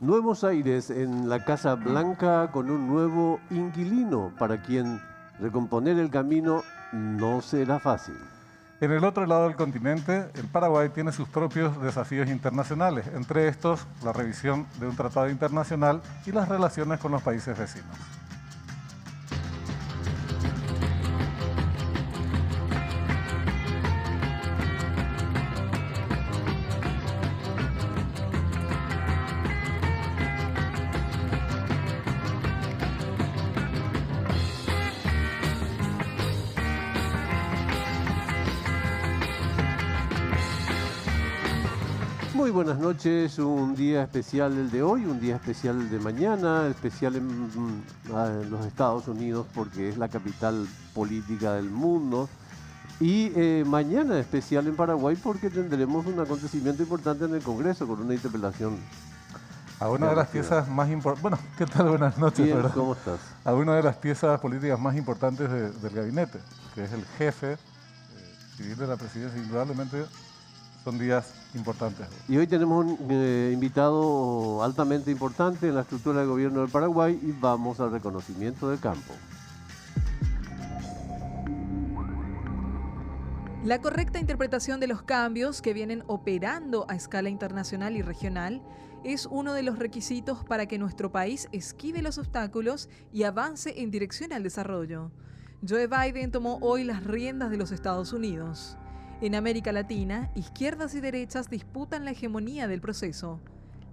Nuevos aires en la Casa Blanca con un nuevo inquilino para quien recomponer el camino no será fácil. En el otro lado del continente, el Paraguay tiene sus propios desafíos internacionales, entre estos la revisión de un tratado internacional y las relaciones con los países vecinos. Muy buenas noches, un día especial el de hoy, un día especial el de mañana, especial en los Estados Unidos porque es la capital política del mundo. Y mañana especial en Paraguay porque tendremos un acontecimiento importante en el Congreso con una interpelación. A una de las piezas más importantes... Bueno, ¿qué tal? Buenas noches. Bien, ¿cómo estás? A una de las piezas políticas más importantes del gabinete, que es el jefe civil de la presidencia. Indudablemente son días importantes. Y hoy tenemos un invitado altamente importante en la estructura de gobierno del Paraguay y vamos al reconocimiento del campo. La correcta interpretación de los cambios que vienen operando a escala internacional y regional es uno de los requisitos para que nuestro país esquive los obstáculos y avance en dirección al desarrollo. Joe Biden tomó hoy las riendas de los Estados Unidos. En América Latina, izquierdas y derechas disputan la hegemonía del proceso.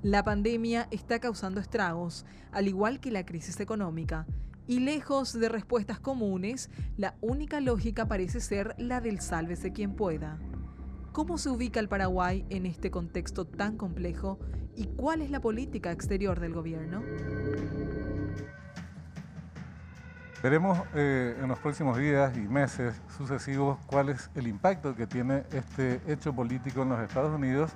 La pandemia está causando estragos, al igual que la crisis económica. Y lejos de respuestas comunes, la única lógica parece ser la del sálvese quien pueda. ¿Cómo se ubica el Paraguay en este contexto tan complejo y cuál es la política exterior del gobierno? Veremos en los próximos días y meses sucesivos cuál es el impacto que tiene este hecho político en los Estados Unidos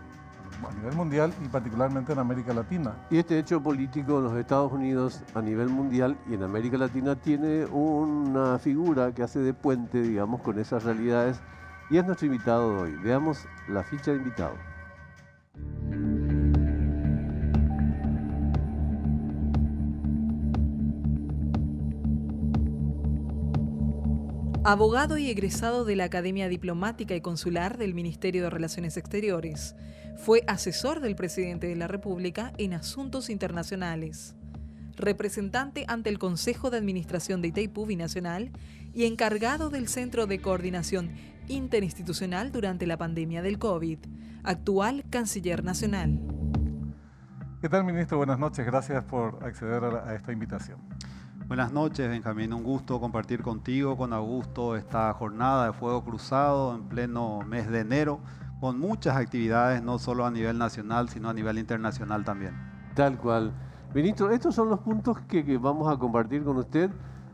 a nivel mundial y particularmente en América Latina. Y este hecho político en los Estados Unidos a nivel mundial y en América Latina tiene una figura que hace de puente, digamos, con esas realidades y es nuestro invitado de hoy. Veamos la ficha de invitado. Abogado y egresado de la Academia Diplomática y Consular del Ministerio de Relaciones Exteriores, fue asesor del presidente de la República en asuntos internacionales, representante ante el Consejo de Administración de Itaipú Binacional y encargado del Centro de Coordinación Interinstitucional durante la pandemia del COVID, actual Canciller Nacional. ¿Qué tal, ministro? Buenas noches. Gracias por acceder a esta invitación. Buenas noches, Benjamín. Un gusto compartir contigo, con Augusto, esta jornada de fuego cruzado en pleno mes de enero, con muchas actividades, no solo a nivel nacional, sino a nivel internacional también. Tal cual. Ministro, estos son los puntos que vamos a compartir con usted,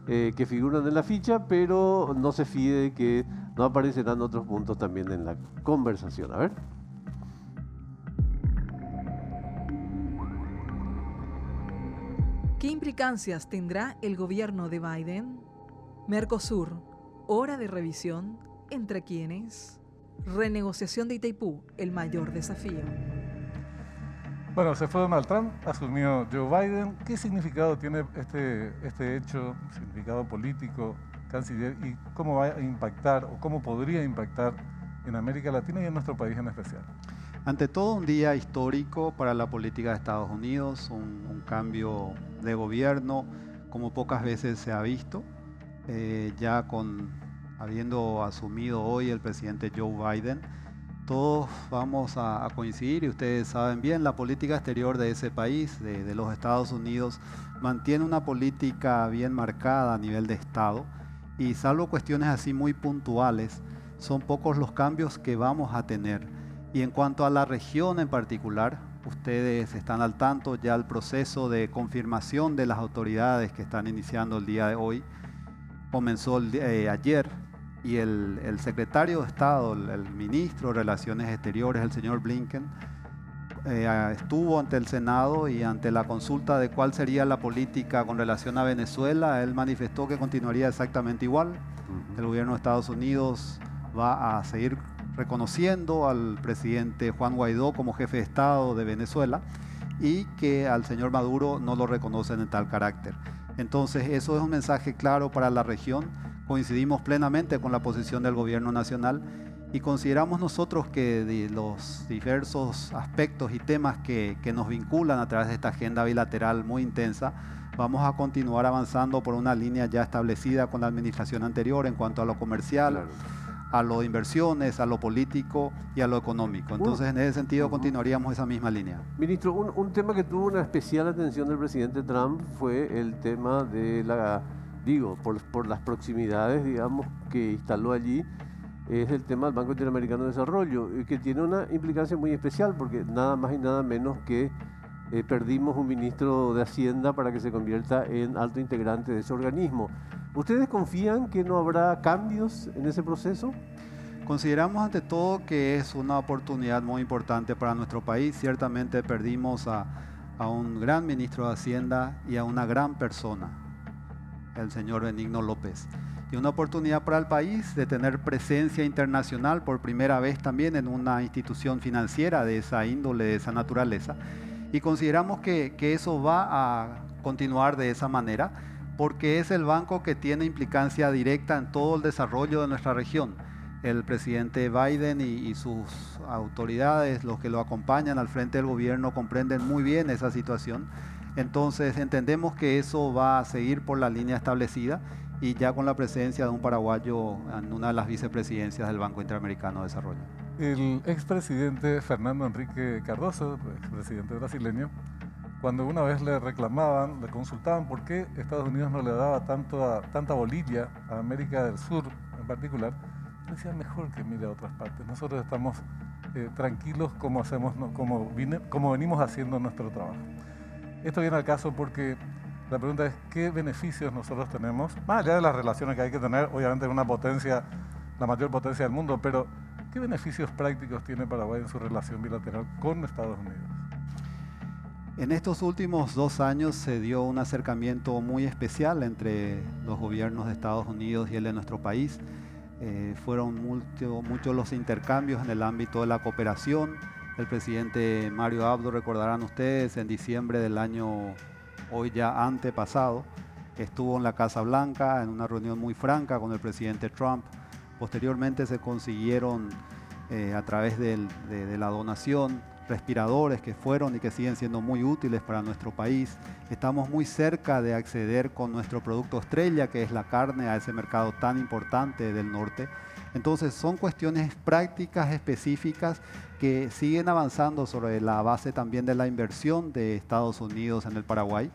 que figuran en la ficha, pero no se fíe de que no aparecerán otros puntos también en la conversación. A ver. ¿Qué implicancias tendrá el gobierno de Biden? Mercosur, hora de revisión, ¿entre quiénes? Renegociación de Itaipú, el mayor desafío. Bueno, se fue Donald Trump, asumió Joe Biden. ¿Qué significado tiene este hecho, significado político, canciller, y cómo va a impactar o cómo podría impactar en América Latina y en nuestro país en especial? Ante todo, un día histórico para la política de Estados Unidos, un cambio de gobierno como pocas veces se ha visto, habiendo asumido hoy el presidente Joe Biden. Todos vamos a coincidir, y ustedes saben bien, la política exterior de ese país, de los Estados Unidos, mantiene una política bien marcada a nivel de Estado, y salvo cuestiones así muy puntuales, son pocos los cambios que vamos a tener. Y en cuanto a la región en particular, ustedes están al tanto ya el proceso de confirmación de las autoridades que están iniciando el día de hoy. Comenzó ayer, y el secretario de Estado, el ministro de Relaciones Exteriores, el señor Blinken, estuvo ante el Senado, y ante la consulta de cuál sería la política con relación a Venezuela, él manifestó que continuaría exactamente igual. El gobierno de Estados Unidos va a seguir reconociendo al presidente Juan Guaidó como jefe de Estado de Venezuela, y que al señor Maduro no lo reconocen en tal carácter. Entonces, eso es un mensaje claro para la región. Coincidimos plenamente con la posición del gobierno nacional y consideramos nosotros que de los diversos aspectos y temas que nos vinculan a través de esta agenda bilateral muy intensa, vamos a continuar avanzando por una línea ya establecida con la administración anterior en cuanto a lo comercial, Claro. a lo de inversiones, a lo político y a lo económico. Entonces, en ese sentido, continuaríamos esa misma línea. Ministro, un tema que tuvo una especial atención del presidente Trump fue el tema de por las proximidades, digamos, que instaló allí, es el tema del Banco Interamericano de Desarrollo, que tiene una implicancia muy especial, porque nada más y nada menos que perdimos un ministro de Hacienda para que se convierta en alto integrante de ese organismo. ¿Ustedes confían que no habrá cambios en ese proceso? Consideramos ante todo que es una oportunidad muy importante para nuestro país. Ciertamente perdimos a un gran ministro de Hacienda y a una gran persona, el señor Benigno López. Y una oportunidad para el país de tener presencia internacional por primera vez también en una institución financiera de esa índole, de esa naturaleza. Y consideramos que eso va a continuar de esa manera, porque es el banco que tiene implicancia directa en todo el desarrollo de nuestra región. El presidente Biden y sus autoridades, los que lo acompañan al frente del gobierno, comprenden muy bien esa situación. Entonces entendemos que eso va a seguir por la línea establecida y ya con la presencia de un paraguayo en una de las vicepresidencias del Banco Interamericano de Desarrollo. El expresidente Fernando Henrique Cardoso, expresidente brasileño, cuando una vez le reclamaban, le consultaban por qué Estados Unidos no le daba tanta bolilla a América del Sur en particular, decía mejor que mire a otras partes. Nosotros estamos tranquilos como venimos haciendo nuestro trabajo. Esto viene al caso porque la pregunta es ¿qué beneficios nosotros tenemos? Más allá de las relaciones que hay que tener, obviamente una potencia, la mayor potencia del mundo, pero ¿qué beneficios prácticos tiene Paraguay en su relación bilateral con Estados Unidos? En estos últimos 2 años se dio un acercamiento muy especial entre los gobiernos de Estados Unidos y el de nuestro país. Fueron muchos los intercambios en el ámbito de la cooperación. El presidente Mario Abdo, recordarán ustedes, en diciembre del año hoy ya antepasado, estuvo en la Casa Blanca en una reunión muy franca con el presidente Trump. Posteriormente se consiguieron a través de la donación respiradores que fueron y que siguen siendo muy útiles para nuestro país. Estamos muy cerca de acceder con nuestro producto estrella, que es la carne, a ese mercado tan importante del norte. Entonces son cuestiones prácticas específicas que siguen avanzando sobre la base también de la inversión de Estados Unidos en el Paraguay,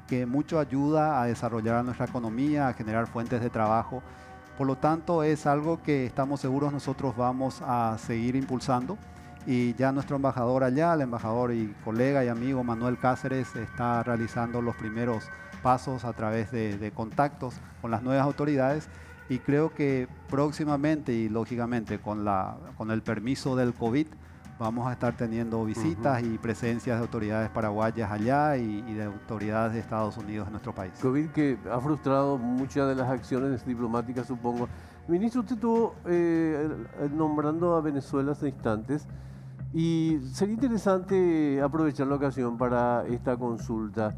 que mucho ayuda a desarrollar nuestra economía, a generar fuentes de trabajo. Por lo tanto, es algo que estamos seguros nosotros vamos a seguir impulsando. Y ya nuestro embajador allá, el embajador y colega y amigo Manuel Cáceres, está realizando los primeros pasos a través de contactos con las nuevas autoridades. Y creo que próximamente y lógicamente con el permiso del COVID vamos a estar teniendo visitas y presencias de autoridades paraguayas allá y de autoridades de Estados Unidos en nuestro país. COVID que ha frustrado muchas de las acciones diplomáticas, supongo. Ministro, usted estuvo nombrando a Venezuela hace instantes y sería interesante aprovechar la ocasión para esta consulta.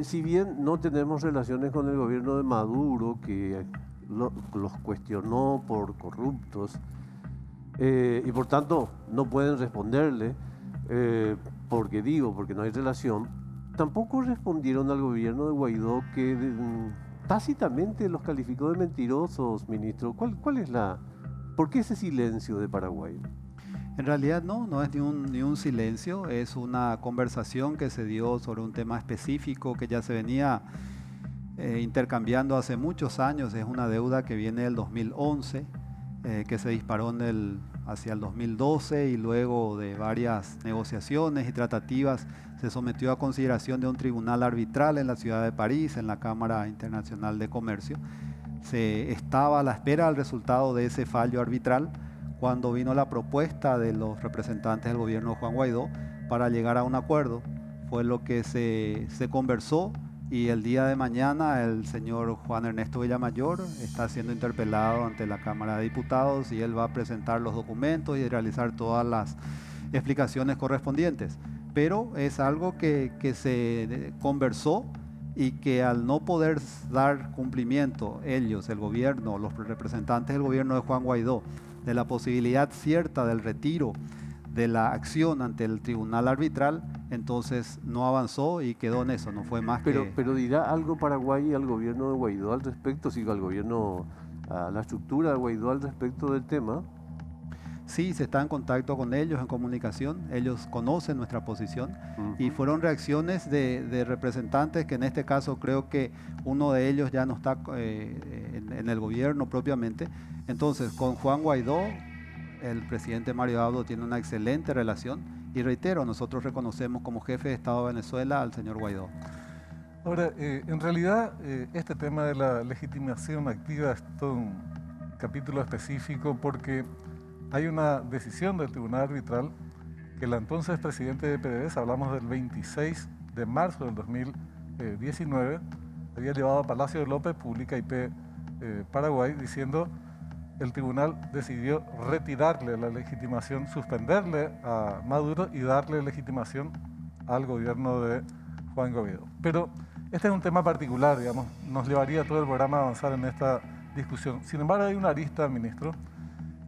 Si bien no tenemos relaciones con el gobierno de Maduro, que los cuestionó por corruptos, y por tanto no pueden responderle, porque no hay relación, tampoco respondieron al gobierno de Guaidó, que tácitamente los calificó de mentirosos, ministro. ¿Por qué ese silencio de Paraguay? En realidad no es ni un silencio, es una conversación que se dio sobre un tema específico que ya se venía intercambiando hace muchos años. Es una deuda que viene del 2011, que se disparó hacia el 2012 y luego de varias negociaciones y tratativas se sometió a consideración de un tribunal arbitral en la ciudad de París, en la Cámara Internacional de Comercio. Se estaba a la espera del resultado de ese fallo arbitral cuando vino la propuesta de los representantes del gobierno de Juan Guaidó para llegar a un acuerdo. Fue lo que se conversó y el día de mañana el señor Juan Ernesto Villamayor está siendo interpelado ante la Cámara de Diputados y él va a presentar los documentos y realizar todas las explicaciones correspondientes. pero es algo que se conversó y que al no poder dar cumplimiento ellos, el gobierno, los representantes del gobierno de Juan Guaidó, de la posibilidad cierta del retiro de la acción ante el tribunal arbitral, entonces no avanzó y quedó en eso, no fue más que... Pero dirá algo Paraguay al gobierno de Guaidó al respecto, si al gobierno, a la estructura de Guaidó al respecto del tema. Sí, se está en contacto con ellos, en comunicación, ellos conocen nuestra posición y fueron reacciones de representantes que en este caso creo que uno de ellos ya no está en el gobierno propiamente. Entonces, con Juan Guaidó, el presidente Mario Abdo tiene una excelente relación y reitero, nosotros reconocemos como jefe de Estado de Venezuela al señor Guaidó. Ahora, en realidad, este tema de la legitimación activa es todo un capítulo específico porque hay una decisión del Tribunal Arbitral que el entonces presidente de PDVSA, hablamos del 26 de marzo del 2019, había llevado a Palacio de López, Pública IP Paraguay, diciendo el tribunal decidió retirarle la legitimación, suspenderle a Maduro y darle legitimación al gobierno de Juan Guaidó. Pero este es un tema particular, digamos, nos llevaría todo el programa a avanzar en esta discusión. Sin embargo, hay una arista, ministro,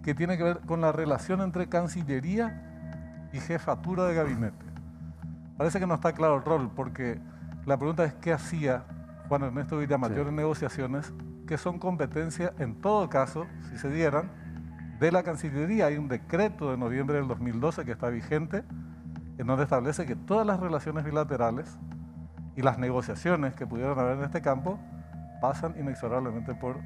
que tiene que ver con la relación entre Cancillería y Jefatura de Gabinete. Parece que no está claro el rol, porque la pregunta es qué hacía Juan Ernesto Villamayor en negociaciones que son competencia, en todo caso, si se dieran, de la Cancillería. Hay un decreto de noviembre del 2012 que está vigente, en donde establece que todas las relaciones bilaterales y las negociaciones que pudieran haber en este campo pasan inexorablemente por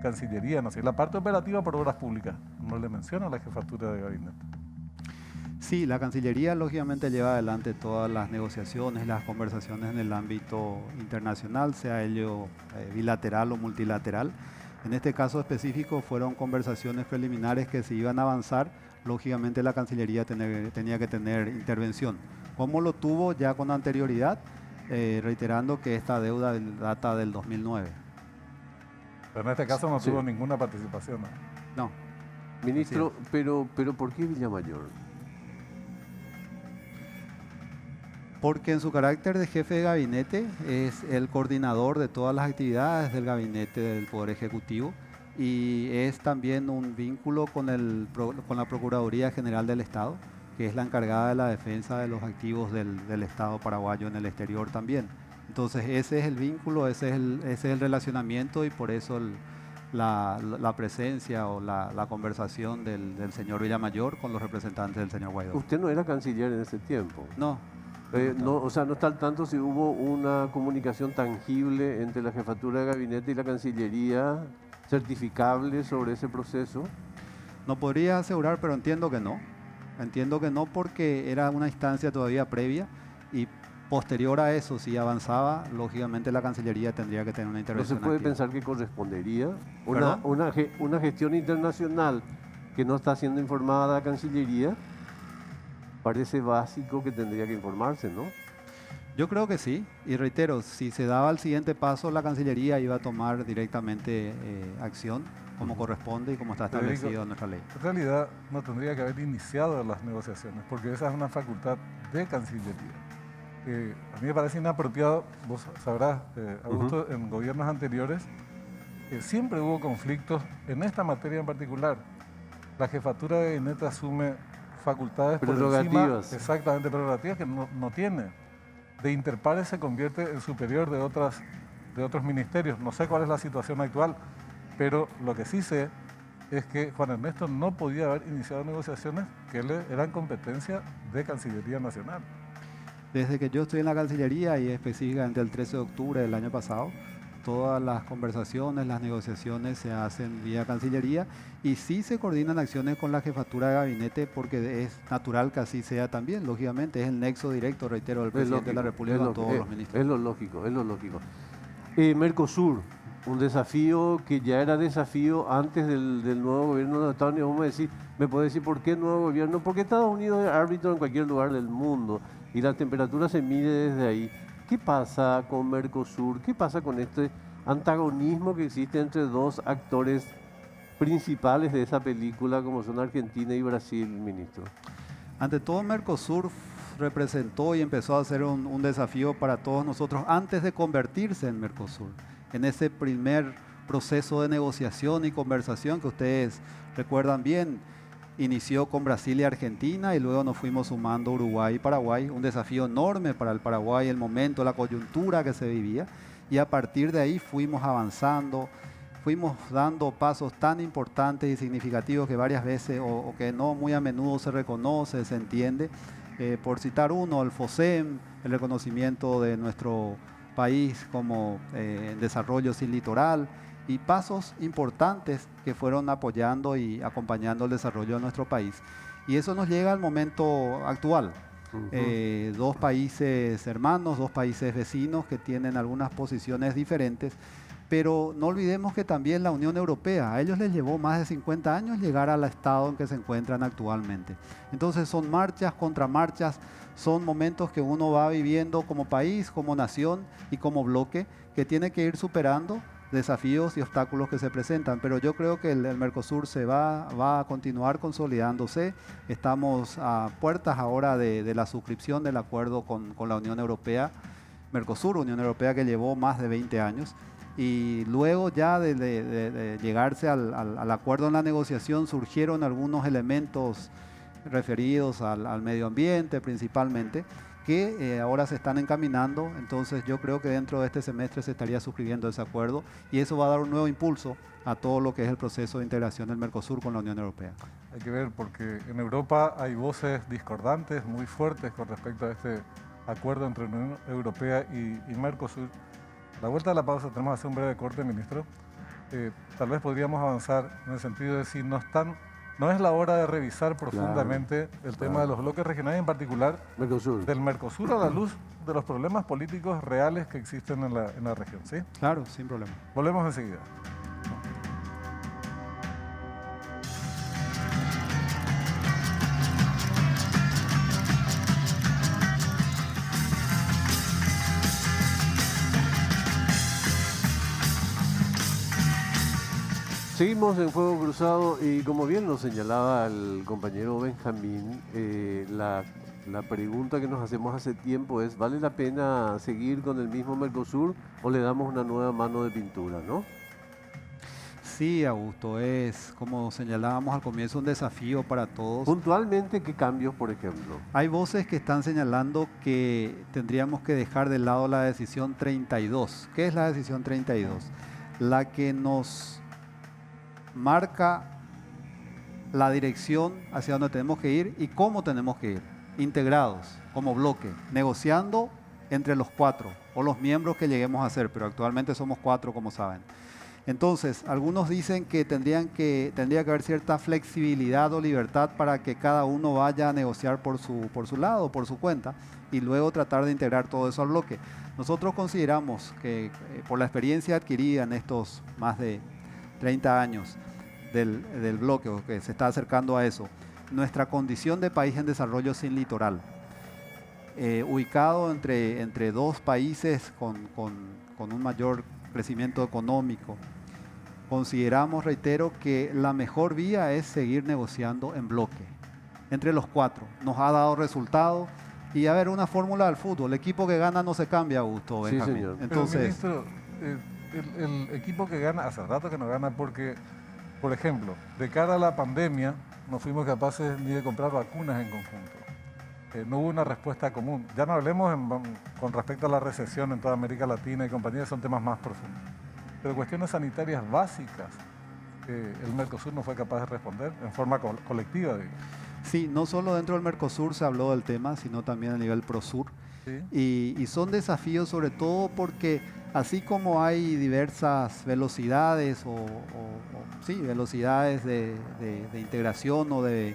Cancillería, no sé, la parte operativa por obras públicas, no le menciona la jefatura de gabinete. Sí, la Cancillería lógicamente lleva adelante todas las negociaciones, las conversaciones en el ámbito internacional, sea ello bilateral o multilateral. En este caso específico fueron conversaciones preliminares que se iban a avanzar, lógicamente la Cancillería tenía que tener intervención. ¿Cómo lo tuvo ya con anterioridad? Reiterando que esta deuda data del 2009. Pero en este caso no tuvo ninguna participación. No. Ministro, pero ¿por qué Villamayor? Porque en su carácter de jefe de gabinete es el coordinador de todas las actividades del gabinete del Poder Ejecutivo y es también un vínculo con la Procuraduría General del Estado, que es la encargada de la defensa de los activos del Estado paraguayo en el exterior también. Entonces ese es el vínculo, ese es el relacionamiento y por eso la presencia o la conversación del señor Villamayor con los representantes del señor Guaidó. ¿Usted no era canciller en ese tiempo? No. No, o sea, no está al tanto si hubo una comunicación tangible entre la jefatura de gabinete y la Cancillería, certificable sobre ese proceso. No podría asegurar, pero entiendo que no. Entiendo que no porque era una instancia todavía previa y posterior a eso, si avanzaba, lógicamente la Cancillería tendría que tener una intervención. ¿No se puede activa. pensar que correspondería una gestión internacional que no está siendo informada a la Cancillería? Parece básico que tendría que informarse, ¿no? Yo creo que sí, y reitero, si se daba el siguiente paso, la Cancillería iba a tomar directamente acción como corresponde y como está establecido en nuestra ley. En realidad no tendría que haber iniciado las negociaciones, porque esa es una facultad de Cancillería. A mí me parece inapropiado, vos sabrás, Augusto, en gobiernos anteriores, siempre hubo conflictos en esta materia en particular. La jefatura de gabinete asume facultades prerrogativas. Exactamente, prerrogativas que no tiene. De interpares se convierte en superior de otros ministerios. No sé cuál es la situación actual, pero lo que sí sé es que Juan Ernesto no podía haber iniciado negociaciones que eran competencia de Cancillería Nacional. Desde que yo estoy en la Cancillería y específicamente el 13 de octubre del año pasado, todas las conversaciones, las negociaciones se hacen vía Cancillería y sí se coordinan acciones con la jefatura de gabinete porque es natural que así sea también, lógicamente, es el nexo directo, reitero, del presidente de la República con todos los ministros. Es lo lógico. Mercosur, un desafío que ya era desafío antes del nuevo gobierno de Estados Unidos. ¿Me puede decir por qué nuevo gobierno? Porque Estados Unidos es árbitro en cualquier lugar del mundo y la temperatura se mide desde ahí. ¿Qué pasa con Mercosur? ¿Qué pasa con este antagonismo que existe entre dos actores principales de esa película como son Argentina y Brasil, ministro? Ante todo, Mercosur representó y empezó a ser un desafío para todos nosotros antes de convertirse en Mercosur. En ese primer proceso de negociación y conversación que ustedes recuerdan bien, inició con Brasil y Argentina y luego nos fuimos sumando Uruguay y Paraguay, un desafío enorme para el Paraguay, el momento, la coyuntura que se vivía, y a partir de ahí fuimos avanzando, fuimos dando pasos tan importantes y significativos que varias veces o que no muy a menudo se reconoce, se entiende. Por citar uno, el FOSEM, el reconocimiento de nuestro país como desarrollo sin litoral, y pasos importantes que fueron apoyando y acompañando el desarrollo de nuestro país. Y eso nos llega al momento actual. Dos países hermanos, dos países vecinos que tienen algunas posiciones diferentes, pero no olvidemos que también la Unión Europea, a ellos les llevó más de 50 años llegar al estado en que se encuentran actualmente. Entonces son marchas, contramarchas, son momentos que uno va viviendo como país, como nación y como bloque, que tiene que ir superando desafíos y obstáculos que se presentan, pero yo creo que el Mercosur va a continuar consolidándose. Estamos a puertas ahora de la suscripción del acuerdo con la Unión Europea, Mercosur, Unión Europea que llevó más de 20 años, y luego ya de llegarse al acuerdo en la negociación surgieron algunos elementos referidos al medio ambiente principalmente, que ahora se están encaminando. Entonces yo creo que dentro de este semestre se estaría suscribiendo ese acuerdo y eso va a dar un nuevo impulso a todo lo que es el proceso de integración del Mercosur con la Unión Europea. Hay que ver, porque en Europa hay voces discordantes muy fuertes con respecto a este acuerdo entre la Unión Europea y Mercosur. A la vuelta de la pausa tenemos que hacer un breve corte, ministro. Tal vez podríamos avanzar en el sentido de si no es la hora de revisar profundamente el tema de los bloques regionales, en particular del Mercosur, a la luz de los problemas políticos reales que existen en la región, ¿sí? Claro, sin problema. Volvemos enseguida. Seguimos en Fuego Cruzado y como bien lo señalaba el compañero Benjamín, la pregunta que nos hacemos hace tiempo es, ¿vale la pena seguir con el mismo Mercosur o le damos una nueva mano de pintura, no? Sí, Augusto, es, como señalábamos al comienzo, un desafío para todos. Puntualmente, ¿qué cambios, por ejemplo? Hay voces que están señalando que tendríamos que dejar de lado la decisión 32. ¿Qué es la decisión 32? La que nos marca la dirección hacia donde tenemos que ir y cómo tenemos que ir, integrados, como bloque, negociando entre los 4 o los miembros que lleguemos a ser, pero actualmente somos 4, como saben. Entonces, algunos dicen que tendría que haber cierta flexibilidad o libertad para que cada uno vaya a negociar por su lado, por su cuenta, y luego tratar de integrar todo eso al bloque. Nosotros consideramos que por la experiencia adquirida en estos más de 30 años del bloque, o que se está acercando a eso, nuestra condición de país en desarrollo sin litoral, ubicado entre dos países con un mayor crecimiento económico, consideramos, reitero, que la mejor vía es seguir negociando en bloque, entre los 4. Nos ha dado resultado y a ver, una fórmula del fútbol, el equipo que gana no se cambia, Augusto. Sí, señor. Entonces, pero, ministro, el equipo que gana, hace rato que no gana porque, por ejemplo, de cara a la pandemia, no fuimos capaces ni de comprar vacunas en conjunto. No hubo una respuesta común. Ya no hablemos con respecto a la recesión en toda América Latina y compañía, son temas más profundos. Pero cuestiones sanitarias básicas, el Mercosur no fue capaz de responder en forma colectiva, digo. Sí, no solo dentro del Mercosur se habló del tema, sino también a nivel Prosur. ¿Sí? Y son desafíos sobre todo porque así como hay diversas velocidades velocidades de integración o de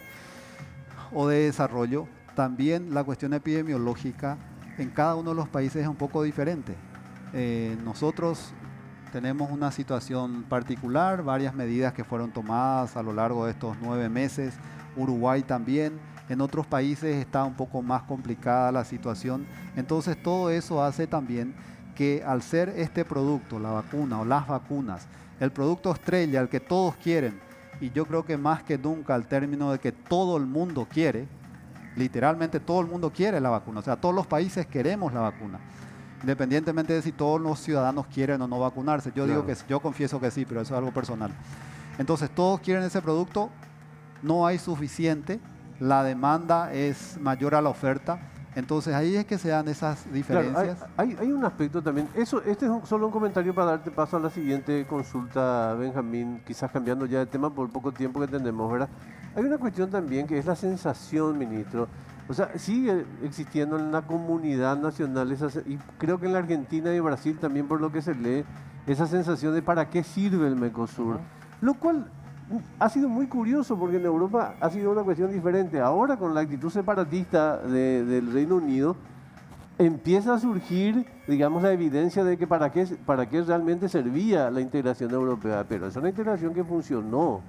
desarrollo, también la cuestión epidemiológica en cada uno de los países es un poco diferente. Nosotros tenemos una situación particular, varias medidas que fueron tomadas a lo largo de estos 9 meses, Uruguay también, en otros países está un poco más complicada la situación, entonces todo eso hace también que al ser este producto, la vacuna o las vacunas, el producto estrella, el que todos quieren, y yo creo que más que nunca al término de que todo el mundo quiere, literalmente todo el mundo quiere la vacuna, o sea, todos los países queremos la vacuna, independientemente de si todos los ciudadanos quieren o no vacunarse. Yo digo que yo confieso que sí, pero eso es algo personal. Entonces todos quieren ese producto, no hay suficiente, la demanda es mayor a la oferta. Entonces ahí es que se dan esas diferencias. Claro, hay un aspecto también. Este es solo un comentario para darte paso a la siguiente consulta, Benjamín, quizás cambiando ya de tema por el poco tiempo que tenemos, ¿verdad? Hay una cuestión también que es la sensación, ministro. O sea, sigue existiendo en la comunidad nacional, y creo que en la Argentina y Brasil también, por lo que se lee, esa sensación de para qué sirve el Mercosur. Lo cual ha sido muy curioso porque en Europa ha sido una cuestión diferente. Ahora con la actitud separatista del Reino Unido empieza a surgir, digamos, la evidencia de que para qué realmente servía la integración europea. Pero es una integración que funcionó,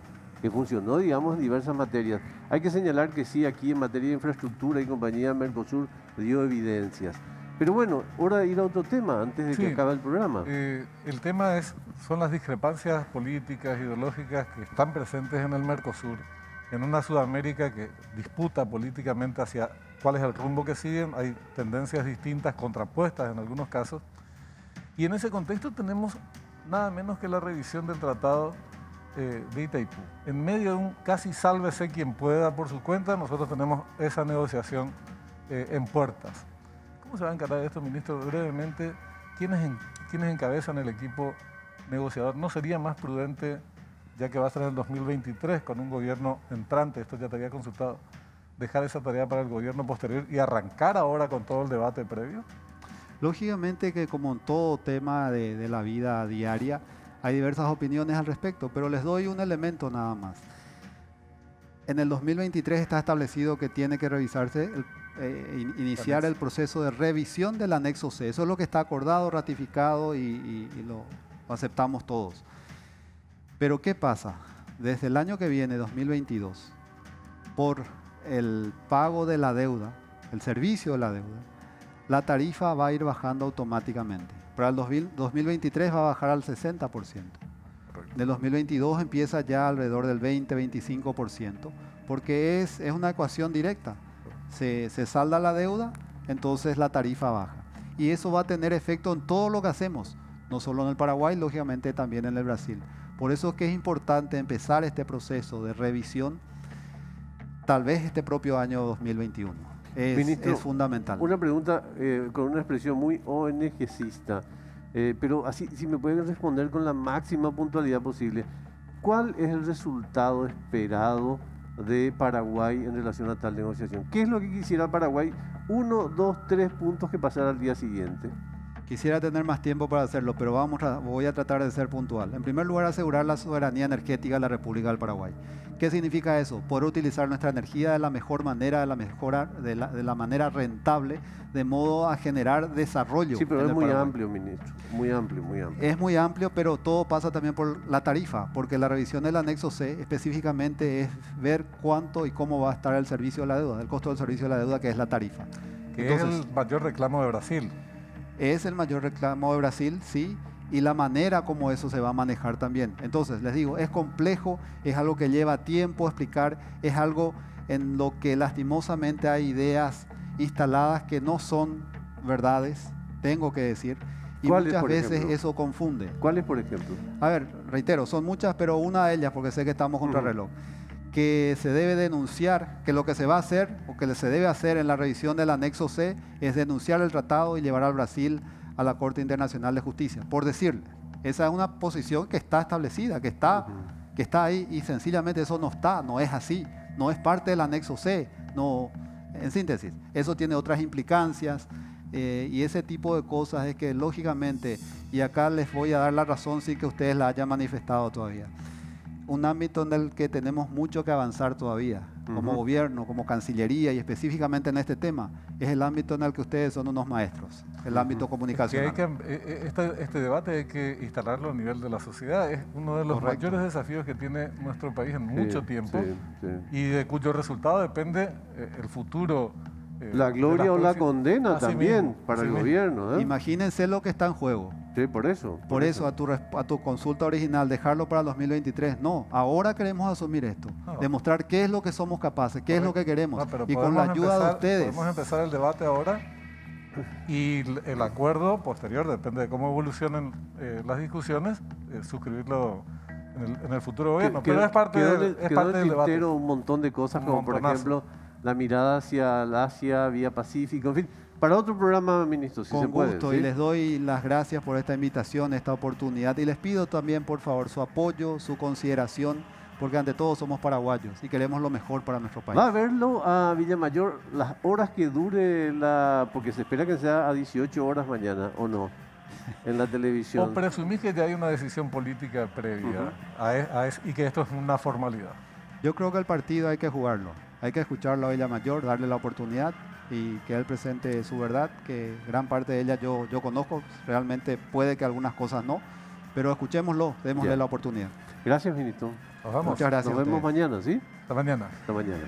digamos, en diversas materias. Hay que señalar que sí, aquí en materia de infraestructura y compañía Mercosur dio evidencias. Pero bueno, hora de ir a otro tema antes de que acabe el programa. El tema son las discrepancias políticas, ideológicas que están presentes en el Mercosur, en una Sudamérica que disputa políticamente hacia cuál es el rumbo que siguen. Hay tendencias distintas, contrapuestas en algunos casos. Y en ese contexto tenemos nada menos que la revisión del Tratado de Itaipú. En medio de un casi sálvese quien pueda por su cuenta, nosotros tenemos esa negociación en puertas. ¿Cómo se va a encarar esto, ministro? Brevemente, ¿quiénes encabezan el equipo negociador? ¿No sería más prudente, ya que va a ser en el 2023 con un gobierno entrante, esto ya te había consultado, dejar esa tarea para el gobierno posterior y arrancar ahora con todo el debate previo? Lógicamente que como en todo tema de la vida diaria, hay diversas opiniones al respecto, pero les doy un elemento nada más. En el 2023 está establecido que tiene que revisarse, iniciar el proceso de revisión del anexo C. Eso es lo que está acordado, ratificado y lo aceptamos todos. Pero ¿qué pasa? Desde el año que viene, 2022, por el pago de la deuda, el servicio de la deuda, la tarifa va a ir bajando automáticamente. Para el 2023 va a bajar al 60%. En el 2022 empieza ya alrededor del 20-25%, porque es una ecuación directa. Se salda la deuda, entonces la tarifa baja. Y eso va a tener efecto en todo lo que hacemos, no solo en el Paraguay, lógicamente también en el Brasil. Por eso es que es importante empezar este proceso de revisión, tal vez este propio año 2021. Ministro, es fundamental. Una pregunta con una expresión muy ONGcista, pero así, si me pueden responder con la máxima puntualidad posible. ¿Cuál es el resultado esperado de Paraguay en relación a tal negociación? ¿Qué es lo que quisiera Paraguay? 1, 2, 3 puntos que pasara al día siguiente. Quisiera tener más tiempo para hacerlo, pero voy a tratar de ser puntual. En primer lugar, asegurar la soberanía energética de la República del Paraguay. ¿Qué significa eso? Poder utilizar nuestra energía de la mejor manera, de la manera rentable, de modo a generar desarrollo. Sí, pero es muy amplio, ministro. Muy amplio, muy amplio. Es muy amplio, pero todo pasa también por la tarifa, porque la revisión del anexo C específicamente es ver cuánto y cómo va a estar el servicio de la deuda, el costo del servicio de la deuda, que es la tarifa. Que es el mayor reclamo de Brasil. Es el mayor reclamo de Brasil, sí, y la manera como eso se va a manejar también. Entonces, les digo, es complejo, es algo que lleva tiempo explicar, es algo en lo que lastimosamente hay ideas instaladas que no son verdades, tengo que decir, y muchas veces eso confunde. ¿Cuáles, por ejemplo? A ver, reitero, son muchas, pero una de ellas, porque sé que estamos contra reloj, que se debe denunciar, que lo que se va a hacer o que se debe hacer en la revisión del anexo C es denunciar el tratado y llevar al Brasil a la Corte Internacional de Justicia, por decirle. Esa es una posición que está establecida, que está ahí, y sencillamente eso no es así, no es parte del anexo C, no, en síntesis, eso tiene otras implicancias y ese tipo de cosas es que lógicamente, y acá les voy a dar la razón sin que ustedes la hayan manifestado todavía, un ámbito en el que tenemos mucho que avanzar todavía, como gobierno, como Cancillería y específicamente en este tema, es el ámbito en el que ustedes son unos maestros, el ámbito comunicacional. Este debate hay que instalarlo a nivel de la sociedad, es uno de los mayores desafíos que tiene nuestro país en mucho tiempo y de cuyo resultado depende el futuro La de gloria las o la próximas- condena Así también mismo, para así el mismo. gobierno. ¿Eh? Imagínense lo que está en juego. Sí, por eso. Por eso, a tu consulta original, dejarlo para el 2023. No, ahora queremos asumir esto. No. Demostrar qué es lo que somos capaces, qué es lo que queremos. No, pero Y con la podemos ayuda de empezar- ustedes. Podemos empezar el debate ahora y el acuerdo posterior, depende de cómo evolucionen las discusiones, suscribirlo en el futuro gobierno. Pero es parte, quedó del- es quedó parte en del el debate. tintero un montón de cosas, Un como por montonazo. ejemplo la mirada hacia el Asia, vía Pacífico, en fin. Para otro programa, ministro, si Con se puede. gusto, ¿sí? y les doy las gracias por esta invitación, esta oportunidad, y les pido también, por favor, su apoyo, su consideración, porque ante todo somos paraguayos y queremos lo mejor para nuestro país. Va a verlo a Villamayor las horas que dure porque se espera que sea a 18 horas mañana, ¿o no? En la O televisión. presumís que ya hay una decisión política previa y que esto es una formalidad. Yo creo que el partido hay que jugarlo, hay que escucharlo a Villamayor, darle la oportunidad y que él presente su verdad, que gran parte de ella yo conozco, realmente puede que algunas cosas no, pero escuchémoslo, démosle Ya. la oportunidad. Gracias, ministro. Nos vamos. Muchas gracias. Nos a vemos ustedes. mañana, ¿sí? Hasta mañana. Hasta mañana.